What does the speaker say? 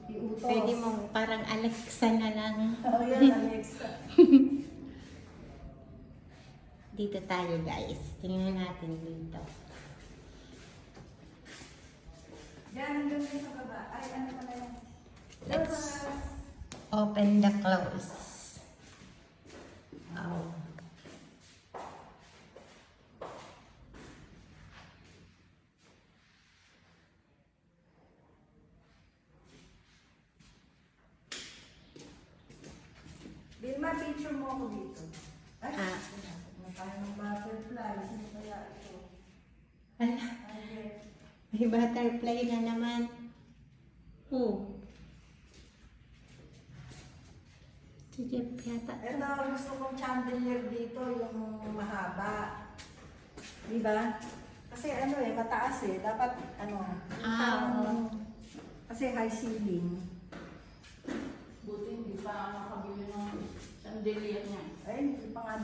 iutos. Pwede mong parang Alexa na lang. Oo, yan, Alexa. Dito tayo guys. Tingnan natin dito. Yan, hanggang sa baba. Ay, ano pala yan? Let's open the close. Oh. Vilma, picture mo ako dito. Ay, Ah. na tayo ng butterfly. Sino kaya ito? Ala, Ay, may butterfly na naman. Oh. Si Jeff yata. ito, gusto kong chandelier dito, yung mahaba. Diba? Kasi ano mataas dapat Oo. kasi high ceiling. Buti hindi pa makabili ng chandelier niya. Ay, hindi pa nga